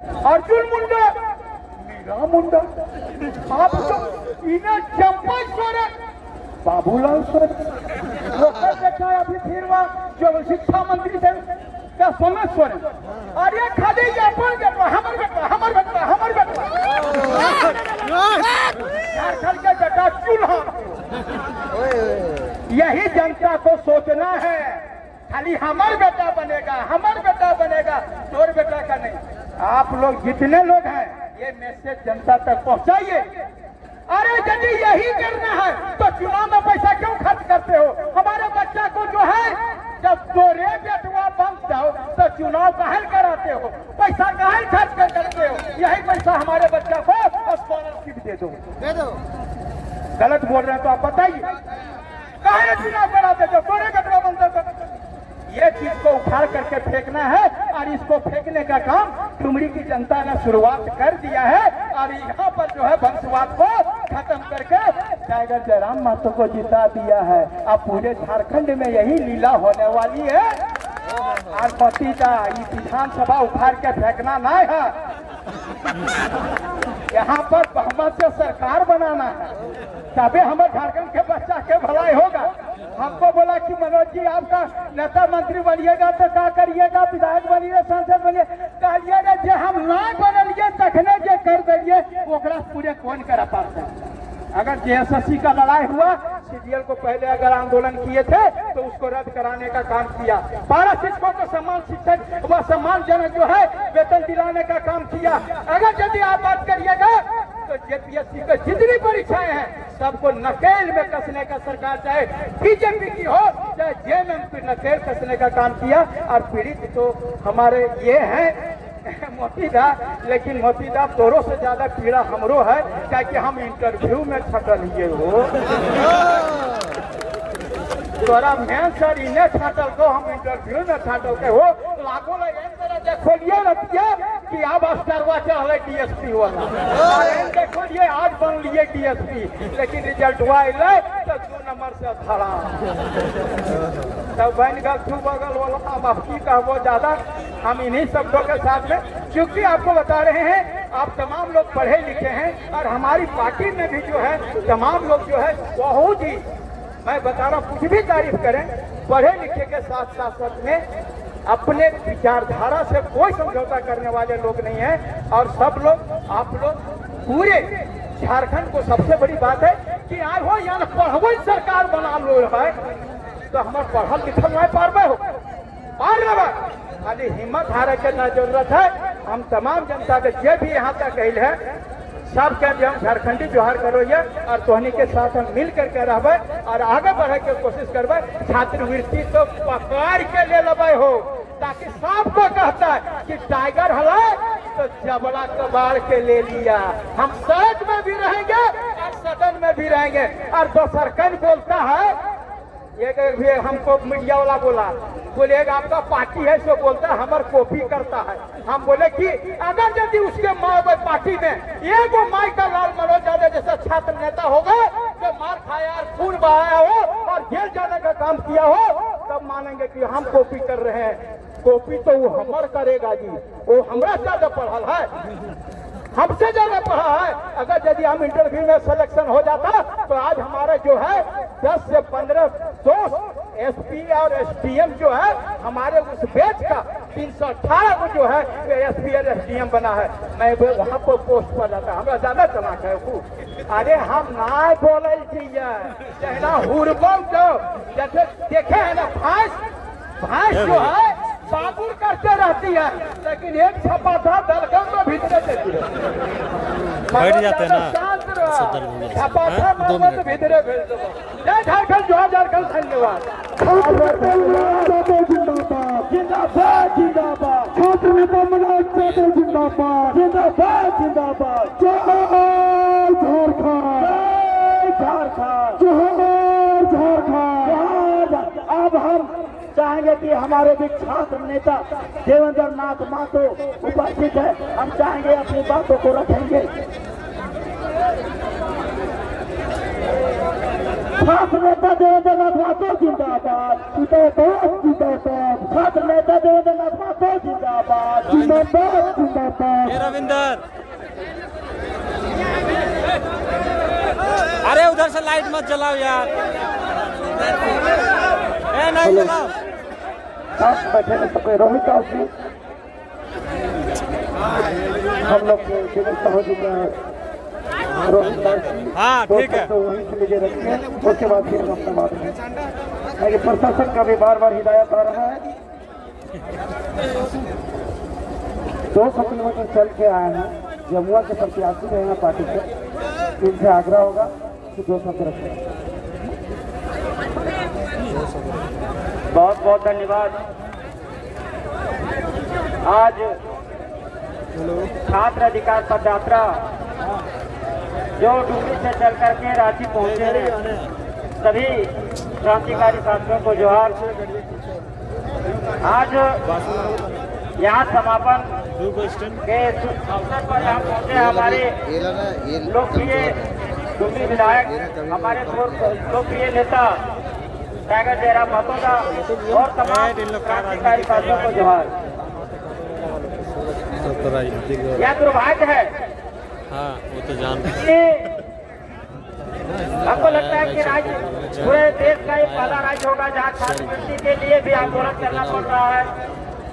अर्जुन मुंडा, मीरा मुंडा, आप तो इन्हें चंपा सोरेन, बाबूलाल सोरेन, लोकल देखा है अभी फिर वहाँ जो शिक्षा मंत्री थे क्या सोमेश सोरेन, और ये खाली अपन बेटा, हमार बेटा, हमार बेटा, हमार बेटा, झारखंड के बेटा चूल्हा, यही जनता को सोचना है, खाली हमार बेटा बनेगा, हमार बेटा बनेगा, तोर बेटा का नहीं। आप लोग जितने लोग हैं ये मैसेज जनता तक पहुंचाइए। अरे यदि यही करना है तो चुनाव में पैसा क्यों खर्च करते हो? हमारे बच्चा को जो है जब तोरे बेटवा बन जाओ तो चुनाव काहे कराते हो, पैसा काहे खर्च करते हो? यही पैसा हमारे बच्चा को स्कॉलरशिप दे दो। गलत बोल रहे हैं तो आप बताइए, काहे चुनाव कराते हो? तोरे बेटवा बनता तो ये चीज को उखाड़ करके फेंकना है, और इसको फेंकने का काम ठुमरी की जनता ने शुरुआत कर दिया है, और यहाँ पर जो है वंशवाद को खत्म करके टाइगर जयराम महतो को जिता दिया है। अब पूरे झारखंड में यही लीला होने वाली है। और भतीजा ये विधानसभा उखाड़ के फेंकना नहीं है, यहाँ पर बहुमत से सरकार बनाना है, तभी हमारे झारखंड के बच्चा के भलाई होगा। हमको बोला कि मनोज जी आपका नेता मंत्री बनिएगा तो क्या करिएगा, विधायक बनिए, सांसद बनिए, कहिएगा जो हम ना बनलिए तखने जे कर दिए ओकरा पूरे कौन करा पाते। अगर जेएसएससी का लड़ाई हुआ, सीडीएल को पहले अगर आंदोलन किए थे तो उसको रद्द कराने का काम किया, 12 शिक्षकों को सम्मान शिक्षक व सम्मानजनक जो है वेतन दिलाने का काम किया। अगर यदि आप बात करिएगा तो जेपीएससी की जितनी परीक्षाएं हैं सबको नकेल में कसने का सरकार चाहे बीजेपी की हो चाहे जेएमएम की नकेल कसने का काम किया। और पीड़ित तो हमारे ये हैं मोतीदा, लेकिन मोतीदा तोरों से ज्यादा पीड़ा हमरो है, क्योंकि हम इंटरव्यू में छटल लिए हो, तोरा मेन सर इन्हें छाटल को हम इंटरव्यू में छाटल के हो, लागो लगे देखोलिए रतिया कि अब स्टारवा चढ़ डीएसपी वाला, देखोलिए आज बन लिए डीएसपी, लेकिन रिजल्ट हुआ तो 2 नंबर से खड़ा तब बन गल तू बगल वाला। अब की कहबो ज्यादा हम इन्हीं शब्दों के साथ में, क्योंकि आपको बता रहे हैं आप तमाम लोग पढ़े लिखे हैं, और हमारी पार्टी में भी जो है तमाम लोग जो है बहुत ही, मैं बता रहा हूँ कुछ भी तारीफ करें, पढ़े लिखे के साथ साथ में अपने विचारधारा से कोई समझौता करने वाले लोग नहीं हैं। और सब लोग आप लोग पूरे झारखंड को सबसे बड़ी बात है कि आज हो यहाँ पढ़ो सरकार बना लो है तो हमारे पढ़ल लिखल नहीं पार हो पार, खाली हिम्मत हारे के न जरूरत है। हम तमाम जनता के जे भी यहाँ तक कहल है सब के हम झारखंडी जोहार करो ये, और तोहनी के साथ हम मिल करके रहबे और आगे बढ़े के कोशिश करबे। छात्रवृत्ति तो पकड़ के ले लेबे हो, ताकि सबको कहता है कि टाइगर हला तो जबड़ा कबाड़ के ले लिया। हम सड़क में भी रहेंगे और सदन में भी रहेंगे। और दोसर कन बोलता है एक भी हमको मीडिया वाला बोले आपका पार्टी है सो बोलता है हमार कॉपी करता है। हम बोले कि अगर यदि उसके पार्टी में एक माई का लाल मनोज यादव जैसा छात्र नेता होगा जो मार खाया और खून बहाया हो और जेल जाने का काम किया हो, तब मानेंगे कि हम कॉपी कर रहे हैं। कॉपी तो वो हमार करेगा जी, वो हमरा ज्यादा पढ़ल है, हमसे ज्यादा पढ़ा है। अगर यदि हम इंटरव्यू में सिलेक्शन हो जाता तो आज हमारे जो है 10 से 15 दोस्त एसपी और एसडीएम जो है हमारे उस बैच का 318 को जो है एसपी और एसडीएम बना है। मैं वहाँ पर पोस्ट पर जाता, हमारा ज्यादा चलाक है वो। अरे हम ना बोले चाहिए हुरबम जो जैसे देखे है ना भैंस जो है बाबुर करते रहती है, लेकिन एक छपा था दलगम में भीतरे देती है, बैठ जाते हैं ना छपा था मोहम्मद भीतरे भेज दो। जय झारखंड, जय झारखंड, धन्यवाद। जिंदाबाद जिंदाबाद, छात्र नेता मनोज यादव जिंदाबाद जिंदाबाद जिंदाबाद। जय झारखंड, जय झारखंड, जय झारखंड। अब हम चाहेंगे कि हमारे भी छात्र नेता देवेंद्र नाथ महतो उपस्थित है, हम चाहेंगे अपनी बातों को रखेंगे। छात्र नेता देवेंद्र नाथ महतो जिंदाबाद, जिंदाबाद जिंदाबाद। छात्र नेता देवेंद्र नाथ महतो जिंदाबाद, जिंदाबाद जिंदाबाद। रविंदर, अरे उधर से लाइट मत जलाओ यार, नहीं जलाओ। साथ बैठे में सबके रोहित जी हम लोग के जिले सहोदरी रोहित दास जी। हाँ ठीक है, तो वहीं से मुझे रखें, उसके बाद फिर हम अपना बात करें। लेकिन प्रशासन का भी बार बार हिदायत आ रहा है। 200 किलोमीटर चल के आए हैं, जमुआ के प्रत्याशी रहे हैं पार्टी से, इनसे आग्रह होगा कि 200 के रखें। बहुत बहुत धन्यवाद। आज छात्र अधिकार पद यात्रा जो डुमरी से चल करके रांची पहुंचे हैं, सभी क्रांतिकारी साथियों को जोहार। आज यहाँ समापन के अवसर पर यहाँ पहुंचे हमारे लोकप्रिय डुमरी विधायक, हमारे लोकप्रिय नेता टाइगर जयराम महतो का और तमाम क्रांतिकारी साथियों को जोहार। यह दुर्भाग्य है, हाँ वो तो जान, हमको लगता है कि राज्य पूरे देश का ये पहला राज्य होगा जहाँ छात्रवृत्ति के लिए भी आंदोलन करना पड़ रहा है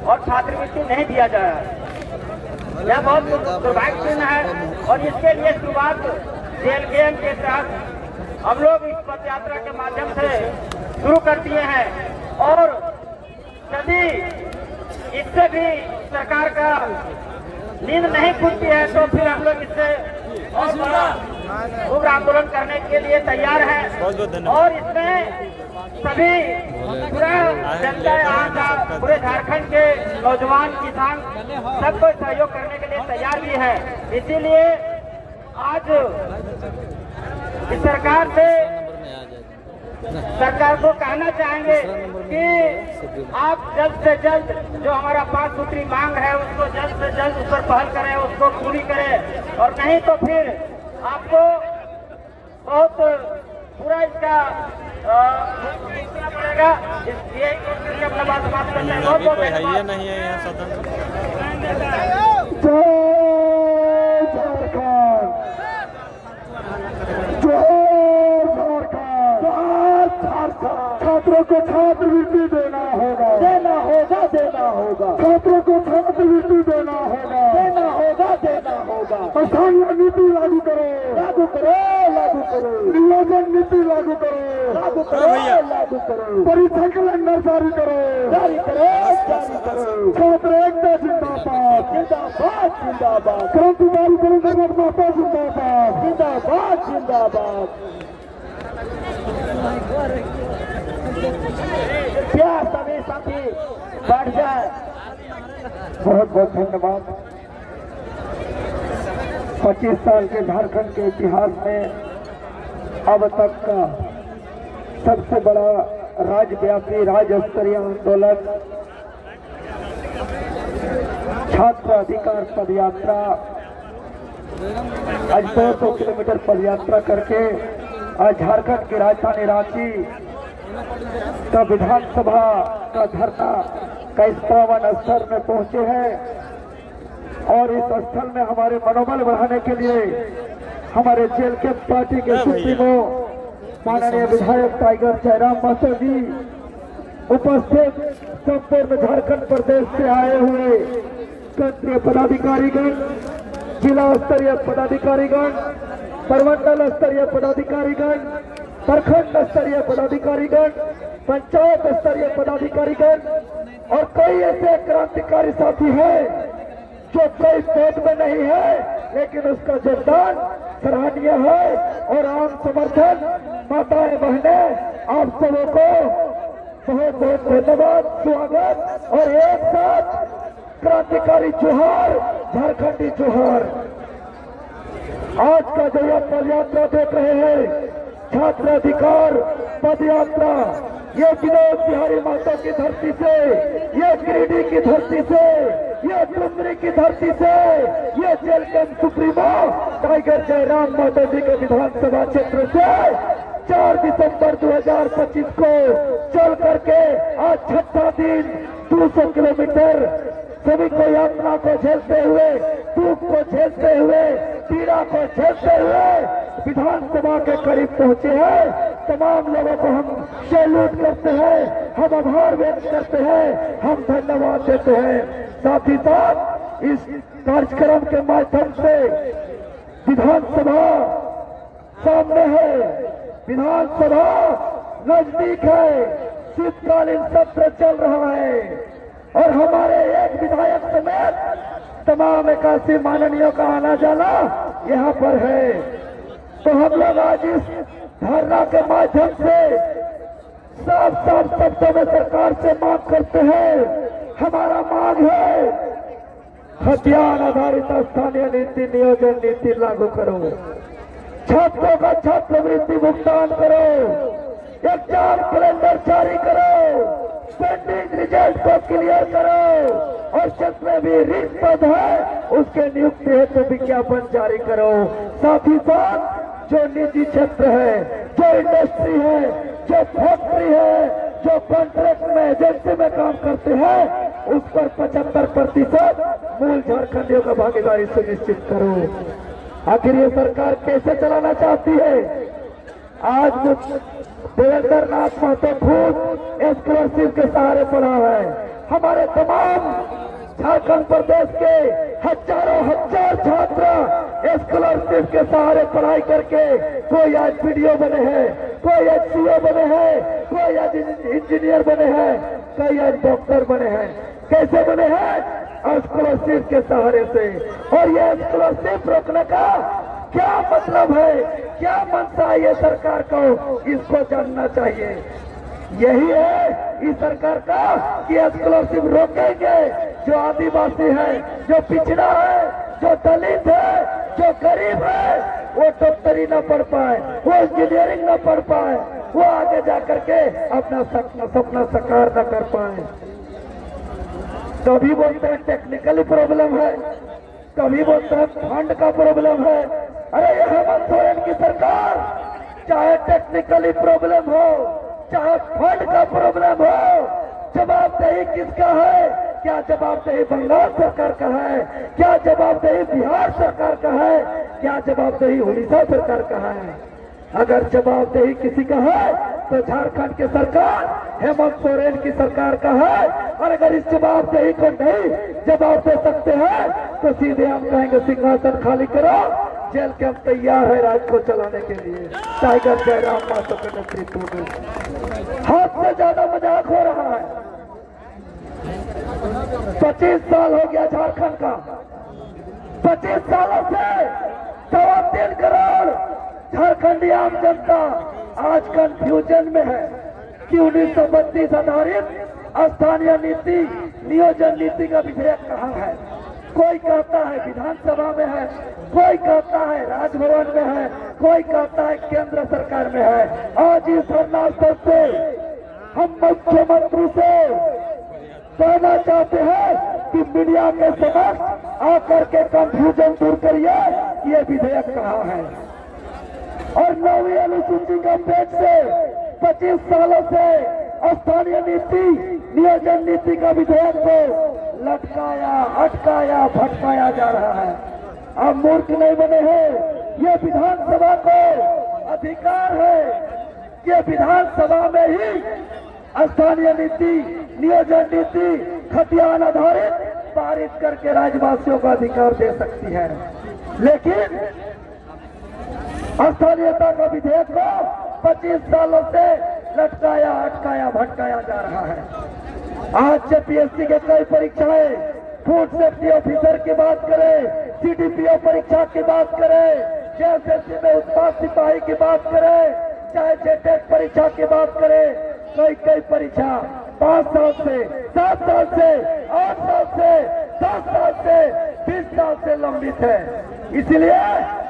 और छात्रवृत्ति नहीं दिया जा रहा है। यह बहुत दुर्भाग्यपूर्ण है और इसके लिए शुरुआत जेल गेम के तहत हम लोग इस पद यात्रा के माध्यम से शुरू कर दिए हैं और यदि इससे भी सरकार का नींद नहीं खुलती है तो फिर हम लोग इससे और बड़ा उग्र आंदोलन करने के लिए तैयार हैं और इसमें सभी पूरा जनता यहाँ का, पूरे झारखंड के नौजवान किसान सबको सहयोग करने के लिए तैयार भी है। इसीलिए आज इस सरकार को कहना चाहेंगे कि आप जल्द से जल्द जो हमारा 5 सूत्री मांग है उसको जल्द से जल्द उस पर पहल करें, उसको पूरी करें और नहीं तो फिर आपको बहुत पूरा इसका पड़ेगा। इसलिए अपना बात समाप्त करते हैं। बहुत बहुत है नहीं है यहाँ सदन। छात्रों को छात्रवृत्ति देना होगा, देना होगा, देना होगा। छात्रों को छात्रवृत्ति देना होगा, देना होगा, देना होगा। स्थानीय नीति लागू करो, लागू करो, लागू करो। नियोजन नीति लागू करो, लागू करो, लागू करो। परीक्षा कैलेंडर जारी करो, जारी करो, जारी करो। छात्र एकता जिंदाबाद, जिंदाबाद, जिंदाबाद। क्रांतिकारी देवेंद्र नाथ महतो जिंदाबाद, जिंदाबाद, जिंदाबाद। क्या सभी साथी बढ़ जाए। बहुत बहुत धन्यवाद। 25 साल के झारखंड के इतिहास में अब तक का सबसे बड़ा राज्यव्यापी राज्य स्तरीय आंदोलन छात्र अधिकार पदयात्रा, आज 200 किलोमीटर पदयात्रा करके आज झारखंड की राजधानी रांची का विधानसभा का धरना का इस पावन स्थल में पहुंचे हैं और इस स्थल में हमारे मनोबल बढ़ाने के लिए हमारे जेल के पार्टी के सुप्रीमो माननीय विधायक टाइगर जयराम महतो जी उपस्थित, संपूर्ण झारखंड प्रदेश से आए हुए क्षेत्रीय पदाधिकारीगण, जिला स्तरीय पदाधिकारीगण, प्रमंडल स्तरीय पदाधिकारीगण, प्रखंड स्तरीय पदाधिकारीगण, पंचायत स्तरीय पदाधिकारीगण और कई ऐसे क्रांतिकारी साथी हैं जो कोई पद में नहीं है लेकिन उसका योगदान सराहनीय है और आम समर्थन माताएं बहनें आप सबों को बहुत बहुत धन्यवाद, स्वागत और एक साथ क्रांतिकारी जोहार, झारखंडी जोहार। आज का जो यह पदयात्रा देख रहे हैं, छात्र अधिकार पदयात्रा, ये विनोद बिहारी महतो की धरती से, ये गिरिडीह की धरती से, ये डुमरी की धरती से, ये जेल के सुप्रीमो टाइगर जयराम महतो जी के विधानसभा क्षेत्र से 4 दिसंबर 2025 को चल करके आज 6ठा दिन 200 किलोमीटर सभी को यात्रा को झेलते हुए, दुख को झेलते हुए, पीड़ा को झेलते हुए विधानसभा के करीब पहुंचे हैं। तमाम लोगों को हम सैल्यूट करते हैं, हम आभार व्यक्त करते हैं, हम धन्यवाद देते हैं। साथ ही साथ इस कार्यक्रम के माध्यम से विधानसभा सामने है, विधानसभा नजदीक है, शीतकालीन सत्र चल रहा है और हमारे एक विधायक समेत तमाम 81 माननीयों का आना जाना यहाँ पर है। तो हम लोग आज इस धरना के माध्यम से साफ साफ शब्दों में सरकार से मांग करते हैं। हमारा मांग है खतियान आधारित स्थानीय नीति नियोजन नीति लागू करो, छात्रों का छात्रवृत्ति भुगतान करो, एग्जाम कैलेंडर जारी करो, पेंडिंग रिजल्ट को क्लियर करो और जिसमें भी रिक्त पद है उसके नियुक्ति हेतु विज्ञापन जारी करो। साथ ही साथ जो निजी क्षेत्र है, जो इंडस्ट्री है, जो फैक्ट्री है, जो कॉन्ट्रैक्ट में एजेंसी में काम करते हैं उस पर 75% मूल झारखंडियों का भागीदारी सुनिश्चित करो। आखिर ये सरकार कैसे चलाना चाहती है? आज देवेंद्र नाथ महतो खुद स्कॉलरशिप के सहारे पढ़ा है। हमारे तमाम झारखंड प्रदेश के हजारों हजार छात्र स्कॉलरशिप के सहारे पढ़ाई करके कोई आज पीडीओ बने हैं, कोई आज सीओ बने हैं, कोई आज इंजीनियर बने हैं, कोई आज डॉक्टर बने हैं। कैसे बने हैं? स्कॉलरशिप के सहारे से। और ये स्कॉलरशिप रोकने का क्या मतलब है, क्या मंशा है ये सरकार को, इसको जानना चाहिए। यही है इस सरकार का कि स्कॉलरशिप रोकेंगे जो आदिवासी है, जो पिछड़ा है, जो दलित है, जो गरीब है, वो डॉक्टरी न पढ़ पाए, वो इंजीनियरिंग न पढ़ पाए, वो आगे जाकर के अपना सपना साकार न कर पाए। कभी बोलते हैं टेक्निकली प्रॉब्लम है, कभी बोलते हैं फंड का प्रॉब्लम है। अरे ये हेमंत सोरेन की सरकार चाहे टेक्निकली प्रॉब्लम हो, चाहे फंड का प्रॉब्लम हो, जवाबदेही किसका है? क्या जवाबदेही बंगाल सरकार का है? क्या जवाबदेही बिहार सरकार का है? क्या जवाबदेही उड़ीसा सरकार का है? अगर जवाबदेही किसी का है तो झारखंड की सरकार हेमंत सोरेन की सरकार का है। और अगर इस जवाबदेही को नहीं जवाब दे सकते हैं तो सीधे हम कहेंगे सिंहासन खाली करो, जेल के हम तैयार है राज्य को चलाने के लिए। टाइगर जयराम महतो के नेतृत्व में हाथ से ज्यादा मजाक हो रहा है। 25 साल हो गया झारखंड का, 25 सालों से 3.25 करोड़ झारखंडी आम जनता आज कंफ्यूजन में है कि 1932 आधारित स्थानीय नीति नियोजन नीति का विधेयक कहाँ है। कोई कहता है विधानसभा में है, कोई कहता है राजभवन में है, कोई कहता है केंद्र सरकार में है। आज इस धरना स्थल से हम मुख्यमंत्री से कहना चाहते हैं कि मीडिया के समक्ष आकर के कंफ्यूजन दूर करिए, ये विधेयक कहाँ है। और 9वीं अनुसूची का पेज से 25 सालों से स्थानीय नीति नियोजन नीति का विधेयक को लटकाया, अटकाया, भटकाया जा रहा है। अब मूर्ख नहीं बने हैं, ये विधानसभा को अधिकार है, ये विधानसभा में ही स्थानीय नीति नियोजन नीति खतियान आधारित पारित करके राज्यवासियों को अधिकार दे सकती है। लेकिन स्थानीयता का विधेयक को 25 सालों से लटकाया, अटकाया, भटकाया जा रहा है। आज जेपीएससी के कई परीक्षाएं, फूड सेफ्टी ऑफिसर की बात करें, सीडीपीओ परीक्षा की बात करें, जेएसएससी में उत्पाद सिपाही की बात करें, चाहे जेटेट परीक्षा की बात करें, कई परीक्षा 5 साल से, 7 साल से, 8 साल से, 10 साल से, 20 साल से लंबित है। इसलिए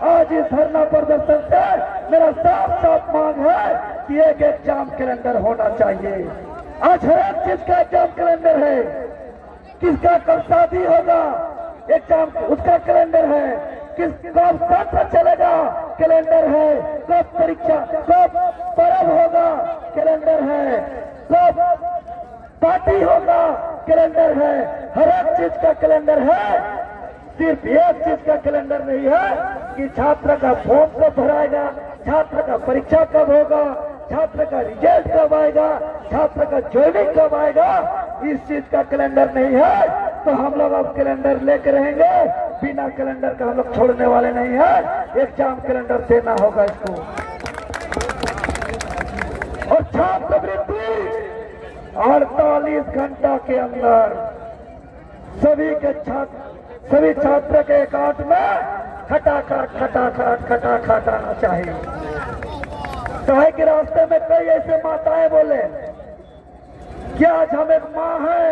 आज इस धरना प्रदर्शन से मेरा साफ मांग है कि एक एग्जाम कैलेंडर होना चाहिए। आज हर एक चीज का एग्जाम कैलेंडर है। किसका कब शादी होगा एग्जाम उसका कैलेंडर है, किस कब सत्र चलेगा कैलेंडर है, कब परीक्षा, कब पर्व होगा कैलेंडर है, कब पार्टी होगा कैलेंडर है, हर एक चीज का कैलेंडर है। सिर्फ एक चीज का कैलेंडर नहीं है कि छात्र का फॉर्म कब भराएगा, छात्र का परीक्षा कब होगा, छात्र का रिजल्ट कब आएगा, छात्र का ज्वाइनिंग कब आएगा, इस चीज का कैलेंडर नहीं है। तो हम लोग अब कैलेंडर लेकर रहेंगे, बिना कैलेंडर का हम लोग छोड़ने वाले नहीं है। एग्जाम कैलेंडर देना होगा इसको। और छात्रवृत्ति 48 घंटा के अंदर सभी छात्र के अकाउंट में खटाखट आना चाहिए। चाहे कि रास्ते में कई ऐसे माताएं बोले कि आज हम एक माँ है,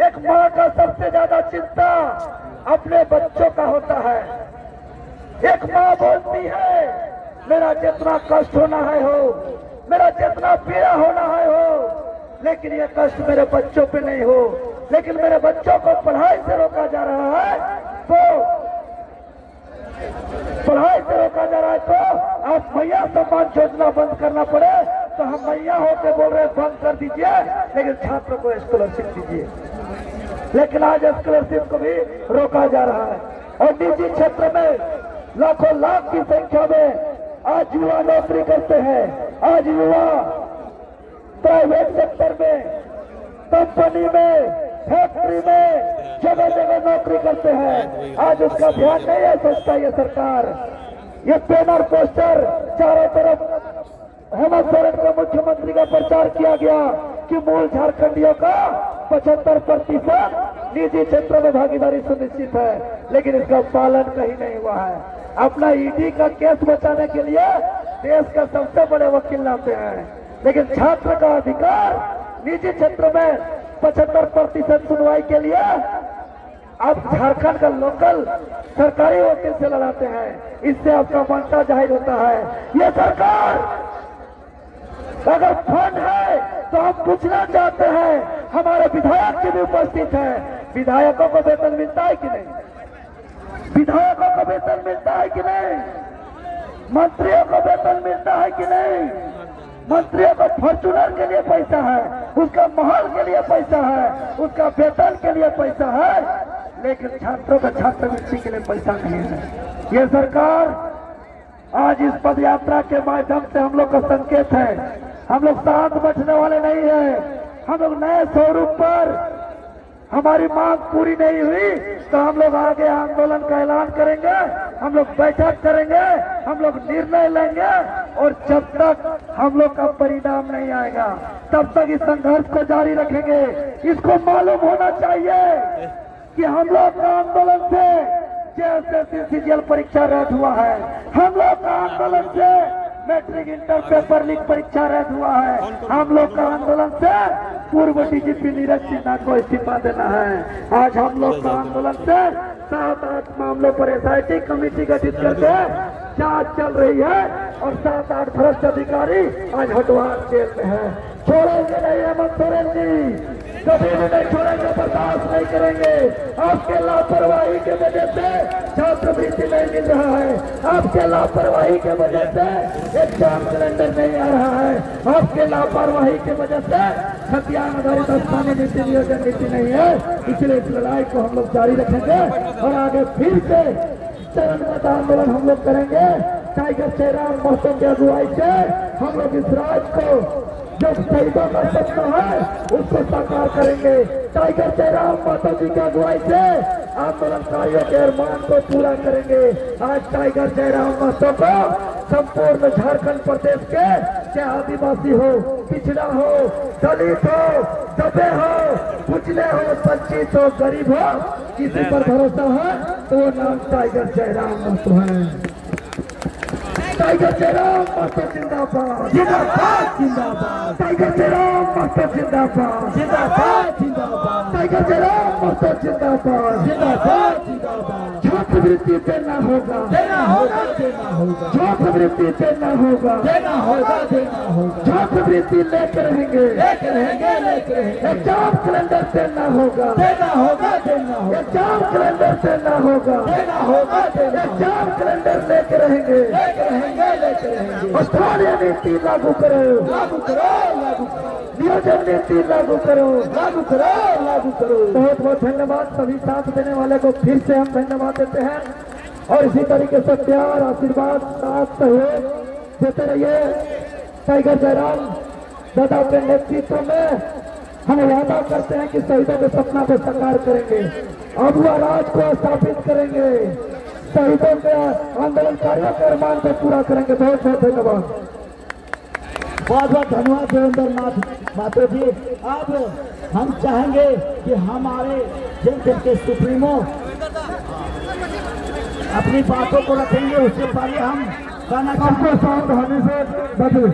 एक माँ का सबसे ज्यादा चिंता अपने बच्चों का होता है। एक माँ बोलती है मेरा जितना कष्ट होना है हो, मेरा जितना पीड़ा होना है हो, लेकिन ये कष्ट मेरे बच्चों पे नहीं हो। लेकिन मेरे बच्चों को पढ़ाई से रोका जा रहा है, तो पढ़ाई से रोका जा रहा है तो आप मैया सम्मान योजना बंद करना पड़े तो हम मैया होकर बोल रहे हैं बंद कर दीजिए, लेकिन छात्रों को स्कॉलरशिप दीजिए। लेकिन आज स्कॉलरशिप को भी रोका जा रहा है। और निजी क्षेत्र में लाखों लाख की संख्या में आज युवा नौकरी करते हैं। आज युवा प्राइवेट सेक्टर में, कंपनी में, फैक्ट्री में जगह जगह नौकरी करते हैं। आज उसका ध्यान नहीं है, सोचता ये सरकार। ये बैनर पोस्टर चारों तरफ हेमंत सोरेन का मुख्यमंत्री का प्रचार किया गया कि मूल झारखंडियों का 75% निजी क्षेत्र में भागीदारी सुनिश्चित है, लेकिन इसका पालन कहीं नहीं हुआ है। अपना ईडी का केस बचाने के लिए देश का सबसे बड़े वकील लाते हैं, लेकिन छात्र का अधिकार निजी क्षेत्र में 75% सुनवाई के लिए आप झारखंड का लोकल सरकारी वकील से लड़ाते हैं। इससे आपका मनसा जाहिर होता है। ये सरकार अगर फंड है तो हम पूछना चाहते हैं, हमारे विधायक की भी उपस्थित है, विधायकों को वेतन मिलता है कि नहीं? विधायकों को वेतन मिलता है कि नहीं? मंत्रियों को वेतन मिलता है कि नहीं? मंत्रियों को फॉर्चूनर के लिए पैसा है, उसका महल के लिए पैसा है, उसका वेतन के लिए पैसा है, लेकिन छात्रों का छात्रवृत्ति के लिए पैसा नहीं है। ये सरकार आज इस पद यात्रा के माध्यम से हम लोग का संकेत है, हम लोग शांत बैठने वाले नहीं है। हम लोग नए स्वरूप पर हमारी मांग पूरी नहीं हुई तो हम लोग आगे आंदोलन का ऐलान करेंगे, हम लोग बैठक करेंगे, हम लोग निर्णय लेंगे। और जब तक हम लोग का परिणाम नहीं आएगा तब तक इस संघर्ष को जारी रखेंगे। इसको मालूम होना चाहिए कि हम लोग का आंदोलन से सीजीएल परीक्षा रद्द हुआ है, हम लोग का आंदोलन से मैट्रिक इंटर पेपर लीक परीक्षा रद्द हुआ है, हम लोग का आंदोलन से पूर्व डीजीपी नीरज सिन्हा को इस्तीफा देना है। आज हम लोग का आंदोलन से 7-8 मामलों पर एसआईटी कमेटी गठित करके जांच चल रही है और 7-8 भ्रष्ट अधिकारी आज हटवार जेल में है। छोड़ेंगे नहीं हेमंत सोरेन जी, कभी भी नहीं छोड़ेंगे, बर्दाश्त नहीं करेंगे। आपके लापरवाही के वजह से छात्रवृत्ति नहीं मिल रहा है, आपके लापरवाही के वजह से एग्जाम कैलेंडर नहीं आ रहा है, आपके लापरवाही के वजह से खतियान आधारित स्थानीय नीति नियोजन नीति नहीं है। इसलिए इस लड़ाई को हम लोग जारी रखेंगे और आगे फिर से चरणबद्ध आंदोलन हम लोग करेंगे। टाइगर जयराम महतो की अगुवाई से हम लोग इस राज को जो शहीदों का सपना है उसको साकार करेंगे। टाइगर जयराम महतो जी की अगुवाई से आंदोलनकारियों के अरमान को पूरा करेंगे। आज टाइगर जयराम महतो को संपूर्ण झारखंड प्रदेश के चाहे आदिवासी हो, पिछड़ा हो, दलित हो, दबे हो, कुचले हो, वंचित हो, गरीब हो, किसी पर भरोसा है तो वो नाम टाइगर जयराम महतो है। टाइगर जयराम महतो जिंदाबाद, जिंदाबाद, जिंदाबाद। टाइगर जयराम महतो जिंदाबाद, जिंदाबाद, जिंदाबाद। टाइगर जयराम महतो जिंदाबाद, जिंदाबाद, जिंदाबाद। छात्रवृत्ति देना होगा, देना होगा, देना होगा, छात्रवृत्ति देना होगा, देना होगा, देना होगा, छात्रवृत्ति लेकर रहेंगे, लेकर रहेंगे, लेकर रहेंगे, एग्जाम कैलेंडर देना होगा, देना होगा, देना होगा, एग्जाम कैलेंडर देना होगा, देना होगा, देना होगा, एग्जाम कैलेंडर लेकर रहेंगे, लेकर रहेंगे, लेकर रहेंगे, स्थानीय नीति लागू करो, लागू करो, लागू करो, नियोजन नीति लागू करो, लागू करो, लागू करो। बहुत बहुत धन्यवाद। सभी साथ देने वाले को फिर से हम धन्यवाद देते हैं और इसी तरीके से प्यार, आशीर्वाद, साथ सहयोग देते रहिए। टाइगर जयराम दादा के नेतृत्व में हम वादा करते हैं कि शहीदों के सपना को साकार करेंगे, अबुआ राज को स्थापित करेंगे, शहीदों के आंदोलनकारियों के अरमान को पूरा करेंगे। बहुत बहुत धन्यवाद। बहुत बहुत धन्यवाद देवेंद्र नाथ मातो जी। अब हम चाहेंगे कि हमारे जनता के सुप्रीमो अपनी बातों को रखेंगे, उससे पहले हम गाना आपको सावधानी से बदल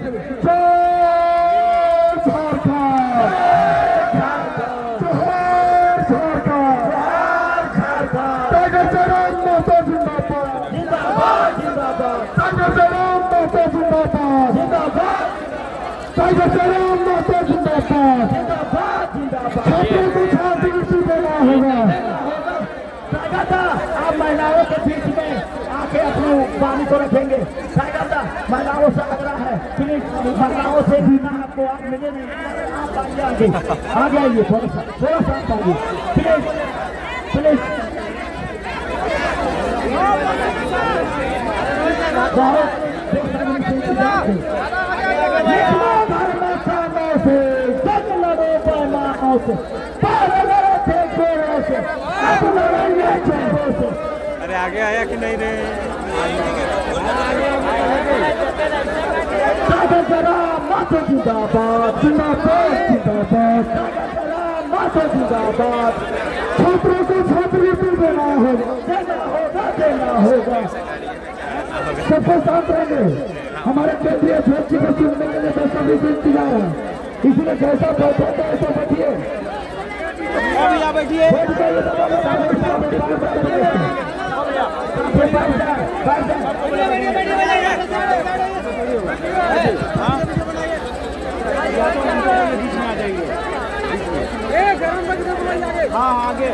टाइगर जयराम माता जिंदाबाद, जिंदाबाद, जिंदाबाद, टाइगर जयराम माता जिंदाबाद, जिंदाबाद, टाइगर जयराम माता जिंदाबाद, जिंदाबाद, जिंदाबाद। छात्रों को छात्रवृत्ति देना होगा। टाइगर दा, आप महिलाओं के बीच में आके अपनी वाणी को रखेंगे। टाइगर दा, महिलाओं से लग रहा है, प्लीज महिलाओं से भी ना आपको आप मिले नहीं, आप आगे आगे आइए, थोड़ा सा आगे प्लीज, प्लीज। अरे आगे आया कि नहीं रे? टाइगर जयराम माता जिंदाबाद, जिंदाबाद, जिंदाबाद, टाइगर जयराम माता जिंदाबाद। छात्रों को छात्रवृत्ति देना होगा, देना होगा, देना होगा। सबको साथ रहेंगे। हमारे केंद्रीय अध्यक्ष को सुनने के लिए दस अभी से इंतजार है, इसलिए जैसा बैठा था ऐसा बैठिए, बैठिए। बैठ जाइए, हाँ आगे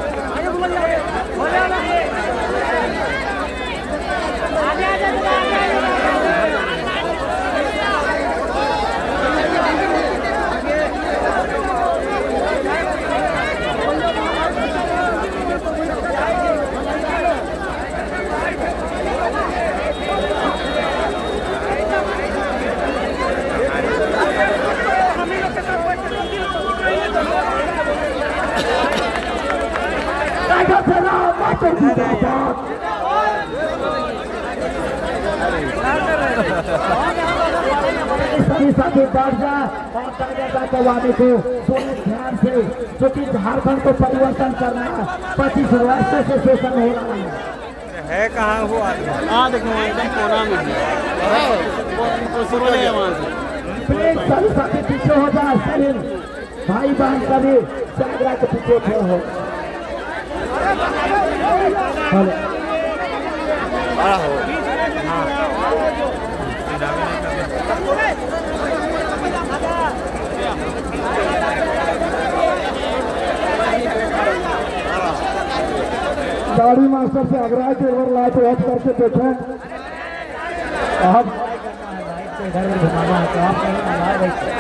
टाइगर जयराम माता जिंदाबाद। सभी साथी बैठ जाए और टाइगर के वादे को थोड़े ध्यान से, क्योंकि झारखंड को परिवर्तन करना है, 25 वर्षों से शोषण हो रहा है कहाँ वो आदमी? हाँ देखो एकदम कोना में है वहाँ से। प्लीज सभी साथी पीछे हो जाए, सभी भाई बहन सभी टाइगर के पीछे खड़े हो। बड़ा हो गाड़ी मास्टर से आग्रह के ओवर लाइट ऑफ करके देखें। अब घर में घुमाना है तो आप कहीं ना बैठे।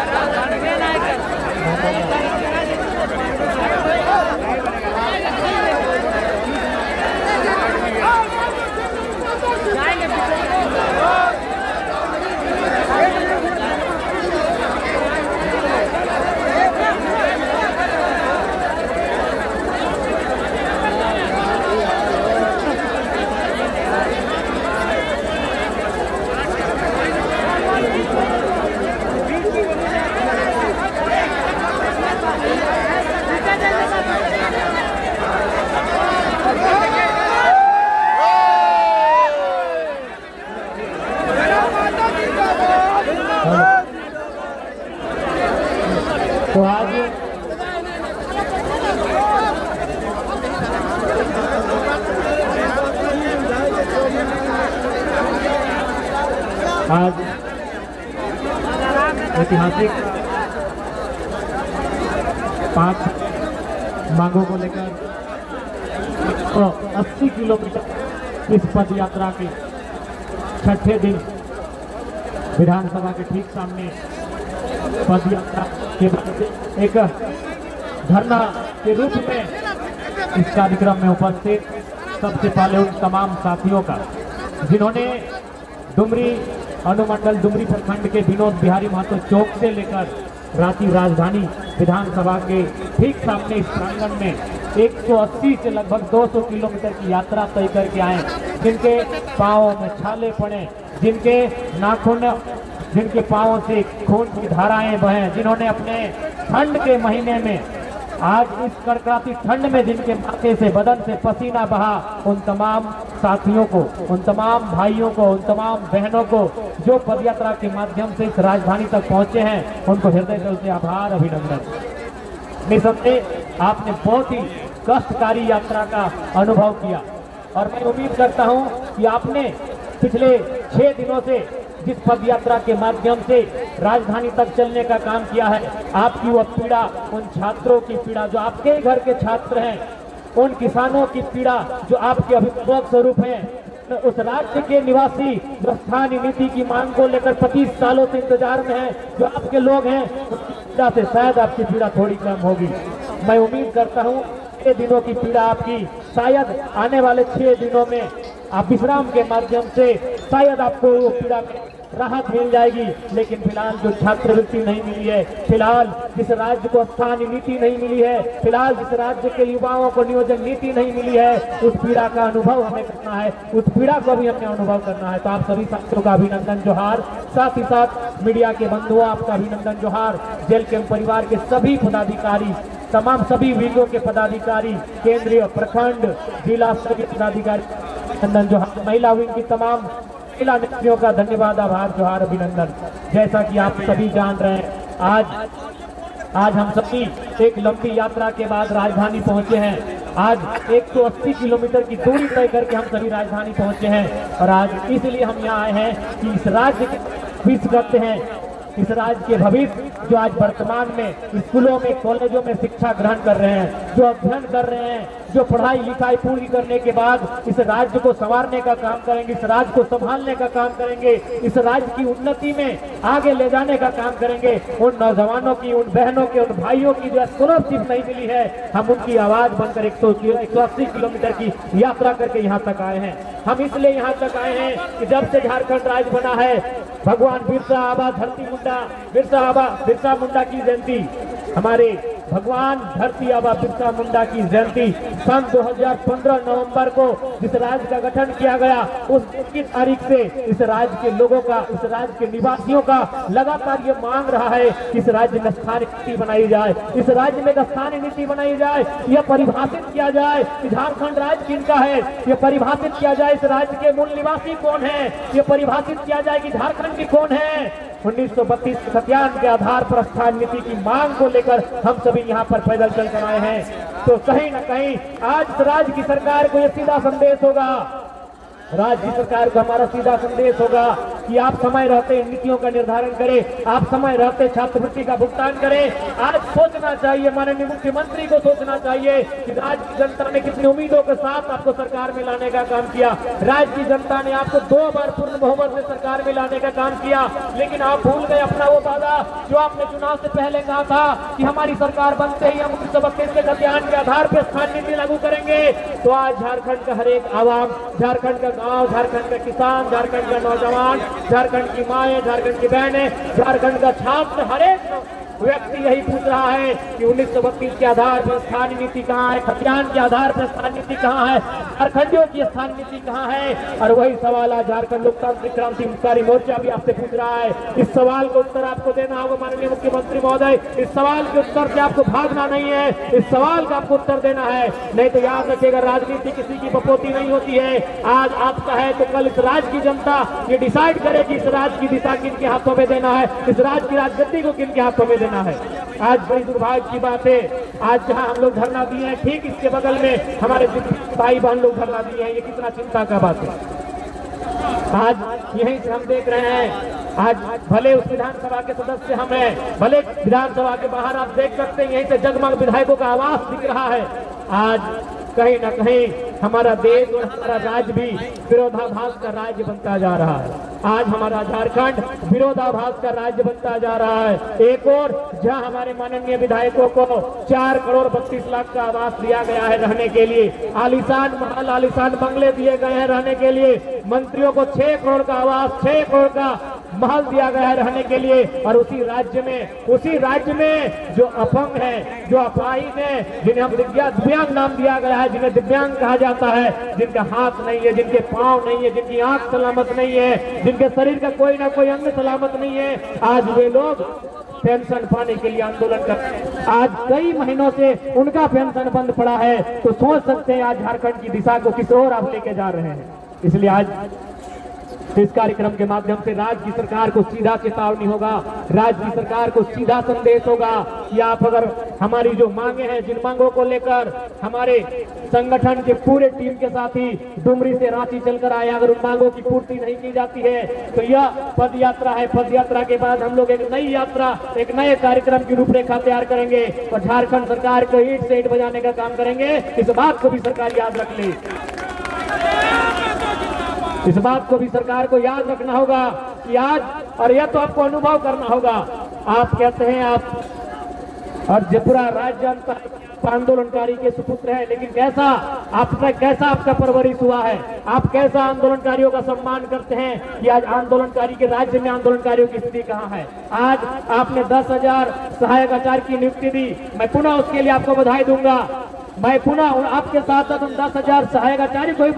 आज ऐतिहासिक 5 मांगों को लेकर 80 किलोमीटर इस पद यात्रा के छठे दिन विधानसभा के ठीक सामने पद यात्रा के बाद एक धरना के रूप में इस कार्यक्रम में उपस्थित सबसे पहले उन तमाम साथियों का जिन्होंने डुमरी अनुमंडल डुमरी प्रखंड के विनोद बिहारी महतो चौक से लेकर रांची राजधानी विधानसभा के ठीक सामने इस प्रांगण में 180 से लगभग 200 किलोमीटर की यात्रा तय करके आए, जिनके पांवों में छाले पड़े, जिनके नाखून, जिनके पांवों से खून की धाराएं बहें, जिन्होंने अपने ठंड के महीने में आज इस कड़कड़ाती ठंड में जिनके माथे से बदन से पसीना बहा, उन तमाम साथियों को, उन तमाम भाइयों को, उन तमाम बहनों को जो पदयात्रा के माध्यम से इस राजधानी तक पहुंचे हैं, उनको हृदय जल से आभार, अभिनंदन। निसंदेह आपने बहुत ही कष्टकारी यात्रा का अनुभव किया और मैं उम्मीद करता हूं कि आपने पिछले 6 दिनों से जिस पद यात्रा के माध्यम से राजधानी तक चलने का काम किया है, आपकी वह पीड़ा, उन छात्रों की पीड़ा जो आपके घर के छात्र हैं, उन किसानों की पीड़ा जो आपके अभिभावक स्वरूप हैं, उस राज्य के निवासी जो स्थानीय नीति की मांग को लेकर 25 सालों से इंतजार में हैं, जो आपके लोग हैं, उनकी पीड़ा से शायद आपकी पीड़ा थोड़ी कम होगी। मैं उम्मीद करता हूँ 6 दिनों की पीड़ा आपकी शायद आने वाले 6 दिनों में आप विश्राम के माध्यम से शायद आपको वो पीड़ा में राहत मिल जाएगी। लेकिन फिलहाल जो छात्रवृत्ति नहीं मिली है, फिलहाल जिस राज्य को स्थानीय नीति नहीं मिली है, फिलहाल जिस राज्य के युवाओं को नियोजन नीति नहीं मिली है, उस पीड़ा का अनुभव हमें करना है, उस पीड़ा को भी हमें अनुभव करना है। तो आप सभी साथियों का अभिनंदन जोहार, साथ ही साथ मीडिया के बंधुओं आपका अभिनंदन जोहार, जेल कैंप परिवार के सभी पदाधिकारी, तमाम सभी विंगों के पदाधिकारी, केंद्रीय, प्रखंड, जिला स्तर के पदाधिकारी अभिनंदन जोहार, महिला विंग की तमाम महिला नेत्रियों का धन्यवाद, आभार, जोहार, अभिनंदन। जैसा कि आप सभी जान रहे हैं, आज हम सभी एक लंबी यात्रा के बाद राजधानी पहुंचे हैं। आज 180 किलोमीटर की दूरी तय करके हम सभी राजधानी पहुंचे हैं और आज इसलिए हम यहाँ आए हैं कि इस राज्य के भविष्य करते हैं, इस राज्य के भविष्य जो आज वर्तमान में स्कूलों में, कॉलेजों में शिक्षा ग्रहण कर रहे हैं, जो अध्ययन कर रहे हैं, जो पढ़ाई लिखाई पूरी करने के बाद इस राज्य को संवारने का काम करेंगे, इस राज्य को संभालने का काम करेंगे, इस राज्य की उन्नति में आगे ले जाने का काम करेंगे, उन नौजवानों की, उन बहनों की, उन भाइयों की जो स्कॉलरशिप नहीं मिली है, हम उनकी आवाज बनकर 180 किलोमीटर की यात्रा करके यहाँ तक आए हैं। हम इसलिए यहाँ तक आए हैं कि जब से झारखंड राज्य बना है, भगवान बिरसा आबा धरती मुंडा, बिरसा मुंडा की जयंती, हमारे भगवान धरती आबा बिरसा मुंडा की जयंती सन 2015 नवंबर को जिस राज्य का गठन किया गया, उस 21 तारीख से इस राज्य के लोगों का, इस राज्य के निवासियों का लगातार ये मांग रहा है कि इस राज्य में स्थानीय नीति बनाई जाए, इस राज्य में स्थानीय नीति बनाई जाए, यह परिभाषित किया जाए कि झारखंड राज्य किनका है, यह परिभाषित किया जाए इस राज्य के मूल निवासी कौन है, यह परिभाषित किया जाए कि झारखंड की कौन है। 1932 के सत्यान के आधार पर स्थानीय नीति की मांग को लेकर हम सभी यहाँ पर पैदल चल कर आए हैं। तो कहीं न कहीं आज राज्य की सरकार को यह सीधा संदेश होगा, राज्य सरकार को हमारा सीधा संदेश होगा कि आप समय रहते नीतियों का निर्धारण करें, आप समय रहते छात्रवृत्ति का भुगतान करें। आज सोचना चाहिए, माननीय मुख्यमंत्री को सोचना चाहिए कि राज्य की जनता ने कितनी उम्मीदों के साथ आपको सरकार में लाने का काम किया। राज्य की जनता ने आपको 2 बार पूर्ण बहुमत से सरकार में लाने का काम किया, लेकिन आप भूल गए अपना वो वादा जो आपने चुनाव से पहले कहा था कि हमारी सरकार बनते ही हम 1932 के सत्यान के आधार पर स्थानीय नीति लागू करेंगे। तो आज झारखंड का हर एक आवाम, झारखंड का गांव, झारखंड का किसान, झारखंड का नौजवान, झारखंड की माएं, झारखंड की बहनें, झारखंड का छात्र, हर एक व्यक्ति यही पूछ रहा है कि 1932 के आधार पर स्थानीय नीति कहाँ है, खतियान के आधार पर स्थानीय नीति कहाँ है, झारखंडियों की स्थानीय नीति कहाँ है। और वही सवाल आज झारखंड लोकतांत्रिक क्रांतिकारी मोर्चा भी आपसे पूछ रहा है। इस सवाल का उत्तर आपको देना होगा माननीय मुख्यमंत्री महोदय, इस सवाल के उत्तर से आपको भागना नहीं है, इस सवाल का आपको उत्तर देना है। नहीं तो याद रखिएगा, राजनीति किसी की बपोती नहीं होती है। आज आपका है तो कल इस राज्य की जनता ये डिसाइड करेगी इस राज्य की दिशा किनके हाथों में देना है, इस राज्य की राजगद्दी को किनके हाथों में देना है। आज बड़ी दुर्भाग्य की बात है, आज जहां हम लोग धरना दिए हैं, ठीक इसके बगल में हमारे भाई बहन लोग धरना दिए हैं। ये कितना चिंता का बात है। आज यहीं से हम देख रहे हैं, आज भले उस विधानसभा के सदस्य हम हैं, भले विधानसभा के बाहर आप देख सकते हैं यहीं से जगमग विधायकों का आवास दिख रहा है। आज कहीं न कहीं हमारा देश और हमारा राज्य भी विरोधाभास का राज्य बनता जा रहा है। आज हमारा झारखंड विरोधाभास का राज्य बनता जा रहा है। एक और जहां हमारे माननीय विधायकों को 4 करोड़ 32 लाख का आवास दिया गया है रहने के लिए, आलीशान महल आलीशान बंगले दिए गए हैं रहने के लिए, मंत्रियों को 6 करोड़ का आवास 6 करोड़ का महल दिया गया है रहने के लिए, और उसी राज्य में जो अपंग है, जो अपाहिज है, जिन्हें हम दिव्यांग नाम दिया गया है, जिन्हें दिव्यांग कहा जाता है, जिनका हाथ नहीं है, जिनके पांव नहीं है, जिनकी आंख सलामत नहीं है, जिनके शरीर का कोई ना कोई अंग सलामत नहीं है, आज वे लोग पेंशन पाने के लिए आंदोलन कर रहे हैं। आज कई महीनों से उनका पेंशन बंद पड़ा है, तो सोच सकते हैं आज झारखंड की दिशा को किस ओर आप लेके जा रहे हैं। इसलिए आज इस कार्यक्रम के माध्यम से राज्य की सरकार को सीधा चेतावनी होगा, राज्य की सरकार को सीधा संदेश होगा कि आप अगर हमारी जो मांगे हैं, जिन मांगों को लेकर हमारे संगठन के पूरे टीम के साथी डुमरी से रांची चलकर आए, अगर उन मांगों की पूर्ति नहीं की जाती है तो यह पद यात्रा है। पद यात्रा के बाद हम लोग एक नई यात्रा, एक नए कार्यक्रम की रूपरेखा तैयार करेंगे और झारखंड सरकार को ईंट से ईंट बजाने का काम करेंगे। इस बात को भी सरकार याद रख ले, इस बात को भी सरकार को याद रखना होगा कि आज, और यह तो आपको अनुभव करना होगा, आप कहते हैं आप और पूरा राज्य आंदोलनकारी के सुपुत्र है, लेकिन कैसा आपका परवरिश हुआ है, आप कैसा आंदोलनकारियों का सम्मान करते हैं कि आज आंदोलनकारी के राज्य में आंदोलनकारियों की स्थिति कहाँ है। आज आपने 10,000 सहायक आचार्य की नियुक्ति दी, मैं पुनः उसके लिए आपको बधाई दूंगा। मैं पुनः आपके साथ साथ 10,000 सहायक आचार्य को भी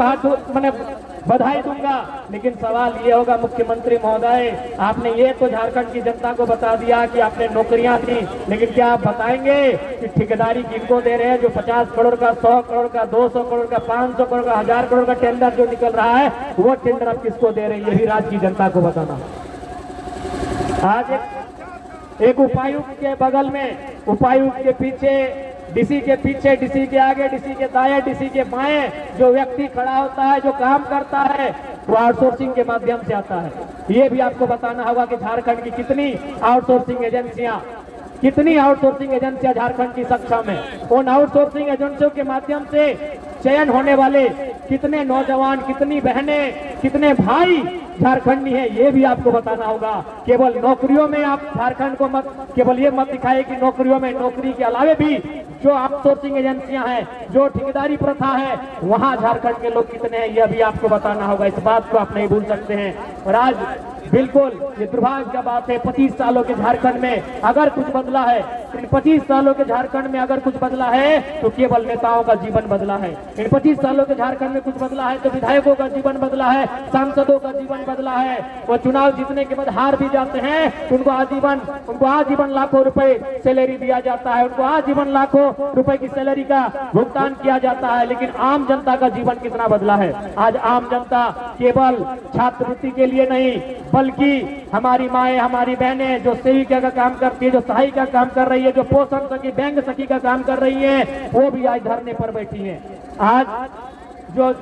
बधाई दूंगा। लेकिन सवाल ये होगा मुख्यमंत्री महोदय, आपने ये तो झारखंड की जनता को बता दिया कि आपने नौकरियां दी, लेकिन क्या आप बताएंगे कि ठेकेदारी किनको दे रहे हैं? जो 50 करोड़ का, 100 करोड़ का, 200 करोड़ का, 500 करोड़ का, 1000 करोड़ का टेंडर जो निकल रहा है, वो टेंडर आप किसको दे रहे हैं? यही राज्य की जनता को बताना। आज एक उपायुक्त के बगल में, उपायुक्त के पीछे, डीसी के पीछे, डीसी के आगे, डीसी के दाएं, डीसी के बाएं जो व्यक्ति खड़ा होता है, जो काम करता है, वो आउटसोर्सिंग के माध्यम से आता है। ये भी आपको बताना होगा कि झारखंड की कितनी आउटसोर्सिंग एजेंसियां झारखंड की सक्षम है। उन आउटसोर्सिंग एजेंसियों के माध्यम से चयन होने वाले कितने नौजवान, कितनी बहनें, कितने भाई झारखंडी है, ये भी आपको बताना होगा। केवल नौकरियों में आप झारखंड को केवल ये मत दिखाए कि नौकरियों में, नौकरी के अलावे भी जो आउटसोर्सिंग एजेंसियां हैं, जो ठेकेदारी प्रथा है, वहां झारखंड के लोग कितने हैं, यह भी आपको बताना होगा। इस बात को आप नहीं भूल सकते हैं। और आज बिल्कुल ये दुर्भाग्य का बात है, 25 सालों के झारखंड में अगर कुछ बदला है, इन 25 सालों के झारखंड में अगर कुछ बदला है तो केवल नेताओं का जीवन बदला है। इन 25 सालों के झारखंड में कुछ बदला है तो विधायकों का जीवन बदला है, सांसदों का जीवन बदला है। वो चुनाव जीतने के बाद हार भी जाते हैं, उनको आजीवन लाखों रुपए सैलरी दिया जाता है, उनको आजीवन लाखों रुपए की सैलरी का भुगतान किया जाता है। लेकिन आम जनता का जीवन कितना बदला है? आज आम जनता केवल छात्रवृत्ति के लिए नहीं, बल्कि हमारी माएं, हमारी बहनें जो सेविका का काम करती है, जो सहायिका काम कर रही है, जो पोषण सखी, बैंक सखी का काम कर रही है, वो भी आज धरने पर बैठी है। आज जो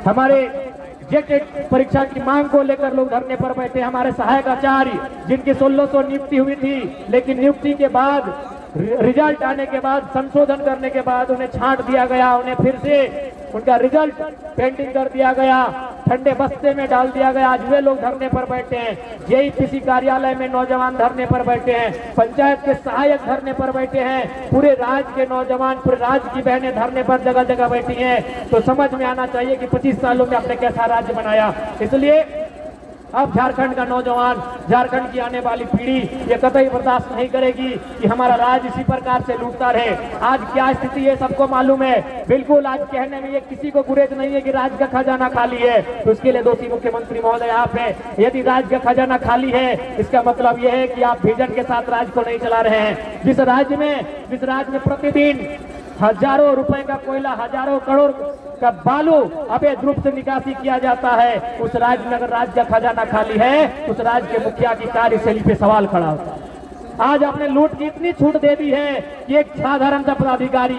हमारे जेट परीक्षा की मांग को लेकर लोग धरने पर बैठे, हमारे सहायक आचार्य जिनकी 1600 नियुक्ति हुई थी, लेकिन नियुक्ति के बाद, रिजल्ट आने के बाद, संशोधन करने के बाद उन्हें छांट दिया गया, उन्हें फिर से उनका रिजल्ट पेंडिंग कर दिया गया, ठंडे बस्ते में डाल दिया गया। आज वे लोग धरने पर बैठे हैं। जेईपीसी कार्यालय में नौजवान धरने पर बैठे हैं, पंचायत के सहायक धरने पर बैठे हैं, पूरे राज्य के नौजवान, पूरे राज्य की बहनें धरने पर जगह जगह बैठी हैं। तो समझ में आना चाहिए कि 25 सालों में आपने कैसा राज्य बनाया। इसलिए अब झारखंड का नौजवान, झारखंड की आने वाली पीढ़ी ये कतई बर्दाश्त नहीं करेगी कि हमारा राज्य इसी प्रकार से लूटता रहे। आज क्या स्थिति है सबको मालूम है। बिल्कुल आज कहने में ये किसी को गुरेज नहीं है कि राज्य का खजाना खाली है, तो उसके लिए दोषी मुख्यमंत्री महोदय आप हैं। यदि राज्य का खजाना खाली है, इसका मतलब यह है कि आप विजन के साथ राज्य को नहीं चला रहे हैं। जिस राज्य में प्रतिदिन हजारों रुपए का कोयला, हजारों करोड़ का बालू अवैध रूप से निकासी किया जाता है, उस राज्य में अगर राज्य का खजाना खाली है, उस राज्य के मुखिया की कार्यशैली पे सवाल खड़ा होता है। आज आपने लूट की इतनी छूट दे दी है कि एक साधारण सा पदाधिकारी,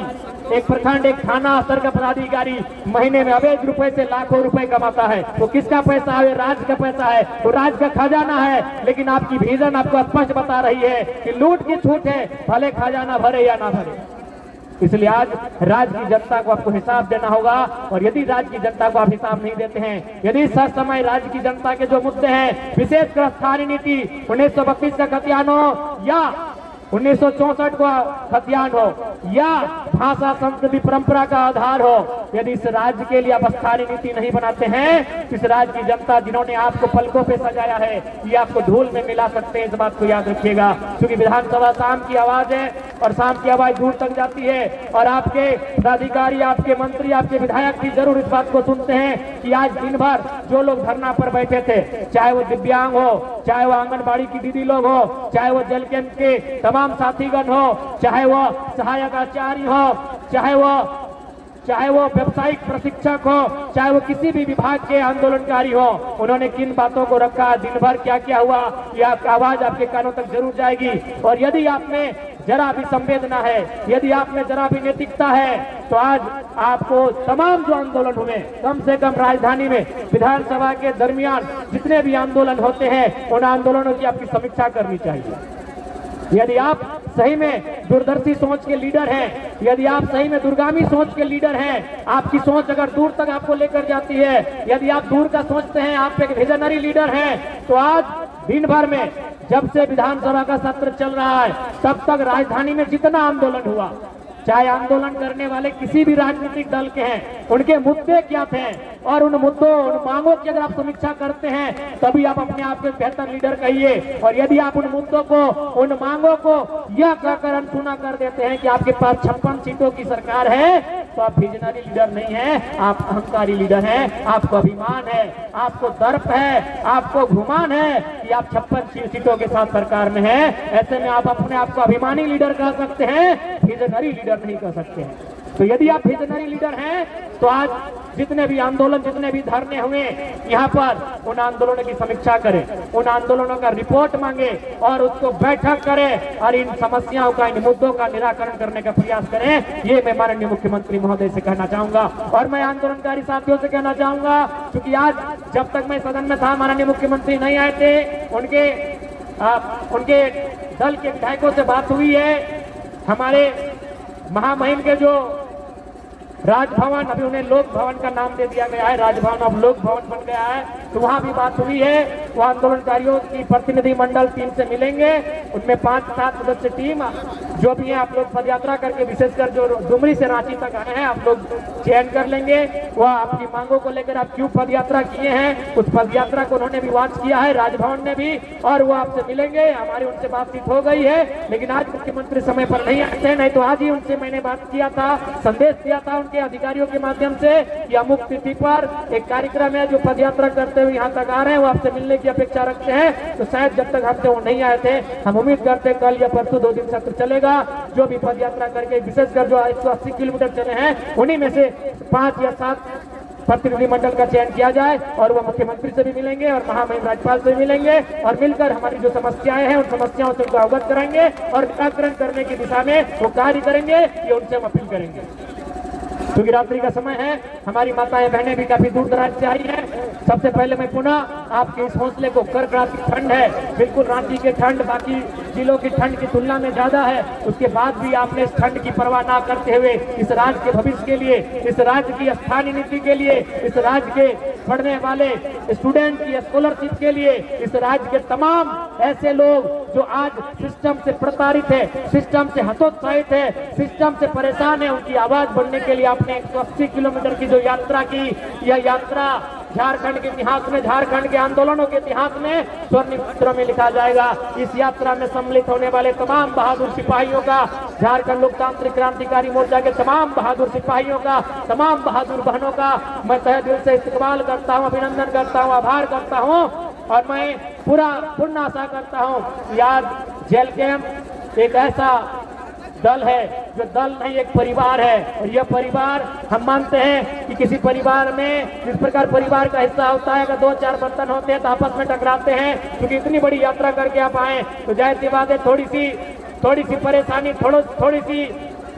एक प्रखंड, एक थाना स्तर का पदाधिकारी महीने में अवैध रुपए से लाखों रुपए कमाता है। वो किसका पैसा है? राज्य का पैसा है, वो राज्य का खजाना है। लेकिन आपकी विजन आपको स्पष्ट बता रही है कि लूट की छूट है, भले खजाना भरे या ना भरे। इसलिए आज राज्य की जनता को आपको हिसाब देना होगा। और यदि राज्य की जनता को आप हिसाब नहीं देते हैं, यदि सच समय राज्य की जनता के जो मुद्दे हैं, विशेषकर स्थानीय नीति 1932 का खतियान हो या 1964 का खतियान हो या भाषा संस्कृति परंपरा का आधार हो, यदि इस राज्य के लिए आप स्थानीय नीति नहीं बनाते हैं, इस राज्य की जनता जिन्होंने आपको पलकों पे सजाया है, ये आपको धूल में मिला सकते हैं। इस बात को याद रखिएगा, क्योंकि विधानसभा शाम की आवाज है और शाम की आवाज दूर तक जाती है। और आपके पदाधिकारी, आपके मंत्री, आपके विधायक भी जरूर इस बात को सुनते हैं कि आज दिन भर जो लोग धरना पर बैठे थे, चाहे वो दिव्यांग हो, चाहे वो आंगनबाड़ी की दीदी लोग हो, चाहे वो जल कैंप के तमाम साथीगण हो, चाहे वो सहायक आचार्य हो, चाहे वो व्यावसायिक प्रशिक्षक हो, चाहे वो किसी भी विभाग के आंदोलनकारी हो, उन्होंने किन बातों को रखा, दिन भर क्या क्या हुआ, यह आवाज आपके कानों तक जरूर जाएगी। और यदि आप में जरा भी संवेदना है, यदि आप में जरा भी नैतिकता है, तो आज आपको तमाम जो आंदोलन हुए, कम से कम राजधानी में विधानसभा के दरमियान जितने भी आंदोलन होते हैं, उन आंदोलनों की आपकी समीक्षा करनी चाहिए। यदि आप सही में दूरदर्शी सोच के लीडर हैं, यदि आप सही में दूरगामी सोच के लीडर हैं, आपकी सोच अगर दूर तक आपको लेकर जाती है, यदि आप दूर का सोचते हैं, आप एक विजनरी लीडर हैं, तो आज दिन भर में जब से विधानसभा का सत्र चल रहा है, तब तक राजधानी में जितना आंदोलन हुआ, चाहे आंदोलन करने वाले किसी भी राजनीतिक दल के हैं, उनके मुद्दे क्या थे और उन मुद्दों, उन मांगों की अगर आप समीक्षा करते हैं, तभी आप अपने आप को बेहतर लीडर कहिए। और यदि आप उन मुद्दों को, उन मांगों को यह कहकर अनसुना कर देते हैं कि आपके पास 56 सीटों की सरकार है, तो आप विजनरी लीडर नहीं है, आप अहंकारी लीडर हैं। आपको अभिमान है, आपको दर्प है, आपको गुमान है कि आप 56 सीटों के साथ सरकार में है। ऐसे में आप अपने आप को अभिमानी लीडर कह सकते हैं, विजनरी लीडर नहीं कह सकते हैं। तो यदि आप विजनरी लीडर हैं, तो आज जितने भी आंदोलन, जितने भी धरने हुए यहाँ पर, उन आंदोलनों की समीक्षा करें, उन आंदोलनों का रिपोर्ट मांगे और उसको बैठक करें और इन समस्याओं का, इन मुद्दों का निराकरण करने का प्रयास करें। ये मैं माननीय मुख्यमंत्री महोदय से कहना चाहूंगा और मैं आंदोलनकारी साथियों से कहना चाहूंगा, क्योंकि आज जब तक मैं सदन में था, माननीय मुख्यमंत्री नहीं आए थे, उनके दल के विधायकों से बात हुई है। हमारे महामहिम के जो राजभवन, अभी उन्हें लोक भवन का नाम दे दिया गया है, राजभवन अब लोक भवन बन गया है, तो वहां भी बात हुई है। वो आंदोलनकारियों की प्रतिनिधि मंडल टीम से मिलेंगे, उनमें 5-7 सदस्य टीम जो भी है, आप लोग पद यात्रा करके, विशेषकर जो डुमरी से रांची तक आए हैं, आप लोग चयन कर लेंगे। वह आपकी मांगों को लेकर आप क्यों पद यात्रा किए हैं, उस पद यात्रा को उन्होंने भी वॉच किया है, राजभवन ने भी, और वो आपसे मिलेंगे। हमारी उनसे बातचीत हो गई है, लेकिन आज मुख्यमंत्री समय पर नहीं आते हैं, नहीं तो आज ही उनसे मैंने बात किया था, संदेश दिया था उनके अधिकारियों के माध्यम से कि अमुक तिथि पर एक कार्यक्रम है, जो पद यात्रा करते हुए यहाँ तक आ रहे हैं, वो आपसे मिलने की अपेक्षा रखते हैं। तो शायद जब तक हमसे वो नहीं आए थे, हम उम्मीद करते हैं कल या परसों 2 दिन सत्र चलेगा। जो भी पद यात्रा करके, विशेषकर जो 180 किलोमीटर चले हैं, उन्हीं में से 5 या 7 प्रतिनिधिमंडल का चयन किया जाए और वो मुख्यमंत्री से भी मिलेंगे और महामहिम राज्यपाल से भी मिलेंगे और मिलकर हमारी जो समस्याएं हैं, उन समस्याओं से उनको अवगत कराएंगे और निराकरण करने की दिशा में वो कार्य करेंगे। ये उनसे हम अपील करेंगे, क्योंकि रात्रि का समय है, हमारी माताएं बहनें भी काफी दूर दराज से आई हैं। सबसे पहले मैं पुनः आपके इस हौसले को, कर्कराती ठंड है, बिल्कुल रांची के ठंड बाकी जिलों की ठंड की तुलना में ज्यादा है, उसके बाद भी आपने इस ठंड की परवाह ना करते हुए इस राज्य के भविष्य के लिए, इस राज्य की स्थानीय नीति के लिए, इस राज्य के पढ़ने वाले स्टूडेंट की स्कॉलरशिप के लिए, इस राज्य के तमाम ऐसे लोग जो आज सिस्टम से प्रताड़ित है, सिस्टम से हतोत्साहित है, सिस्टम से परेशान है, उनकी आवाज बढ़ने के लिए आपने 180 किलोमीटर की जो यात्रा की, यह यात्रा झारखंड के इतिहास में, झारखंड के आंदोलनों के इतिहास में स्वर्ण अक्षरों में लिखा जाएगा। इस यात्रा में सम्मिलित होने वाले तमाम बहादुर सिपाहियों का, झारखंड लोकतांत्रिक क्रांतिकारी मोर्चा के तमाम बहादुर सिपाहियों का, तमाम बहादुर बहनों का मैं तहे दिल से इस्तकबाल करता हूं, अभिनंदन करता हूं, आभार करता हूं और मैं पूर्ण आशा करता हूं कि आज जेल कैंप एक ऐसा दल है, जो दल नहीं एक परिवार है। और यह परिवार हम मानते हैं कि किसी परिवार में जिस प्रकार परिवार का हिस्सा होता है, अगर 2-4 बर्तन होते हैं तो आपस में टकराते हैं, क्योंकि इतनी बड़ी यात्रा करके आप आए तो जाहिर सी बात है थोड़ी सी परेशानी, थोड़ी सी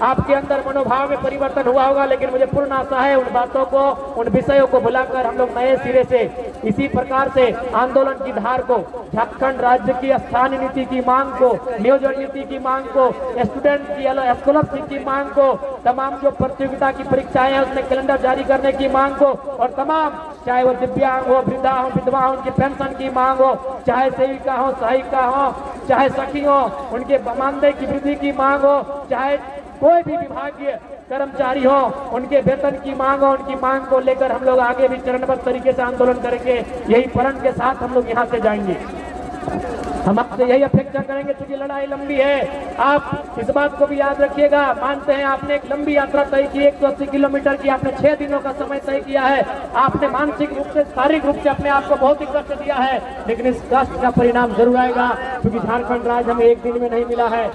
आपके अंदर मनोभाव में परिवर्तन हुआ होगा। लेकिन मुझे पूर्ण आशा है उन बातों को, उन विषयों को भुलाकर हम लोग नए सिरे से इसी प्रकार से आंदोलन की धार को, झारखंड राज्य की स्थानीय नीति की मांग को, नियोजन नीति की मांग को, स्टूडेंट की स्कॉलरशिप की मांग को, तमाम जो प्रतियोगिता की परीक्षाएं हैं उसमें कैलेंडर जारी करने की मांग को, और तमाम चाहे वो दिव्यांग हो, वृद्धा हो, विधवा हो, उनकी पेंशन की मांग हो, चाहे सेविका हो, सहायिका हो, चाहे सखी हो, उनके मानदेय की वृद्धि की मांग हो, चाहे कोई भी विभागीय कर्मचारी हो उनके वेतन की मांग हो, उनकी मांग को लेकर हम लोग आगे भी चरणबद्ध तरीके से आंदोलन करेंगे। यही प्रण के साथ हम लोग यहाँ से जाएंगे। हम आपसे यही अपेक्षा करेंगे, क्योंकि लड़ाई लंबी है। आप इस बात को भी याद रखिएगा, मानते हैं आपने एक लंबी यात्रा तय की, 180 किलोमीटर की, आपने 6 दिनों का समय तय किया है। आपने मानसिक रूप से, शारीरिक रूप से अपने आप को बहुत ही कष्ट दिया है, लेकिन इस कष्ट का परिणाम जरूर आएगा, क्योंकि झारखंड राज्य हमें एक दिन में नहीं मिला है।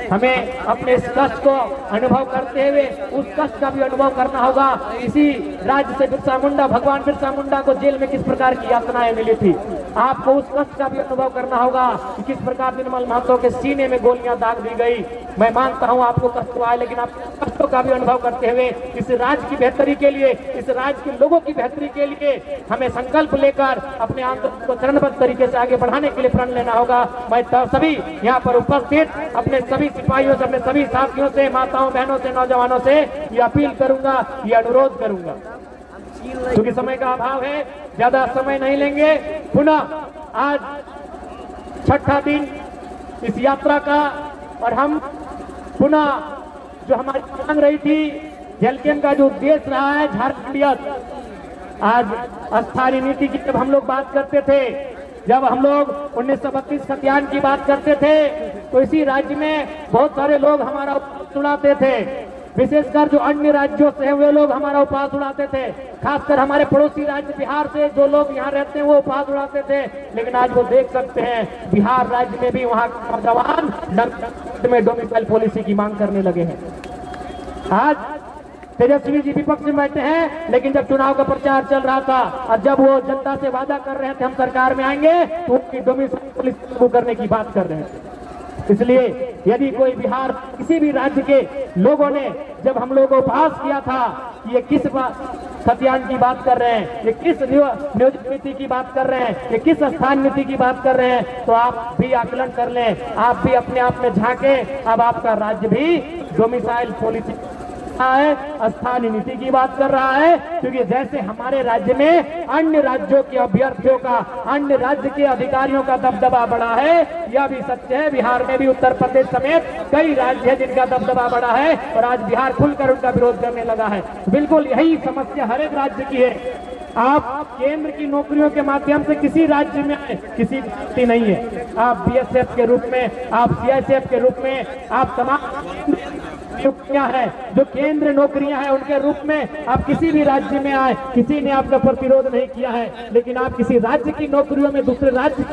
हमें अपने इस कष्ट को अनुभव करते हुए उस कष्ट का भी अनुभव करना होगा। इसी राज्य से भगवान बिरसा मुंडा को जेल में किस प्रकार की यातनाएं मिली थी, आपको उस कष्ट का भी अनुभव करना होगा कि किस प्रकार निर्मल महतो के सीने में गोलियां दाग दी गई। मैं मानता हूं आपको कष्ट हुआ है, लेकिन आप कष्टों का भी अनुभव करते हुए इस राज्य की बेहतरी के लिए, इस राज्य के लोगों की बेहतरी के लिए हमें संकल्प लेकर अपने आंदोलन को चरणबद्ध तरीके से आगे बढ़ाने के लिए प्रण लेना होगा। मैं सभी यहाँ पर उपस्थित अपने सभी सिपाहियों से, अपने सभी साथियों से, माताओं, बहनों से, नौजवानों से ये अपील करूंगा, ये अनुरोध करूंगा, क्योंकि समय का अभाव है, ज्यादा समय नहीं लेंगे। पुनः आज 6ठा दिन इस यात्रा का, और हम पुनः जो हमारी मांग रही थी, जेलकेम का जो उद्देश्य रहा है झारखंडियत, आज स्थानीय नीति की जब हम लोग बात करते थे, जब हम लोग 1932 खतियान की बात करते थे, तो इसी राज्य में बहुत सारे लोग हमारा उपवास उड़ाते थे, विशेषकर जो अन्य राज्यों से वे लोग हमारा उपवास उड़ाते थे। खासकर हमारे पड़ोसी राज्य बिहार से जो लोग यहाँ रहते हैं वो उपवास उड़ाते थे। लेकिन आज वो देख सकते हैं बिहार राज्य में भी वहाँ के नौजवान में डोमिसाइल पॉलिसी की मांग करने लगे हैं। आज तेजस्वी जी विपक्ष में बैठे हैं, लेकिन जब चुनाव का प्रचार चल रहा था और जब वो जनता से वादा कर रहे थे हम सरकार में आएंगे, तो उनकी डोमिसाइल पॉलिसी लागू करने की बात कर रहे थे। इसलिए यदि कोई बिहार किसी भी राज्य के लोगों ने जब हम लोगों को उपहास किया था कि ये किस खतियान की बात कर रहे हैं, ये किस नियोजन नीति की बात कर रहे हैं, ये किस स्थान नीति की बात कर रहे हैं, तो आप भी आकलन कर लें, आप भी अपने आप में झांकें। अब आपका राज्य भी डोमिसाइल पॉलिसी है, स्थानीय नीति की बात कर रहा है, क्योंकि जैसे हमारे राज्य में अन्य राज्यों के अभ्यर्थियों का, अन्य राज्य के अधिकारियों का दबदबा बढ़ा है, यह भी सत्य है। बिहार में भी, उत्तर प्रदेश समेत कई राज्य हैं जिनका दबदबा बढ़ा है, और आज बिहार खुलकर उनका विरोध करने लगा है। बिल्कुल यही समस्या हर एक राज्य की है। आप केंद्र की नौकरियों के माध्यम से किसी राज्य में किसी की नहीं है। आप बीएसएफ के रूप में, आप सीआईएसएफ के रूप में, आप तमाम नियुक्तियां हैं जो केंद्र नौकरियां हैं उनके रूप में आप किसी भी राज्य में आए, किसी ने आपका प्रतिरोध नहीं किया है। लेकिन आप किसी राज्य की नौकरियों में दूसरे राज्य के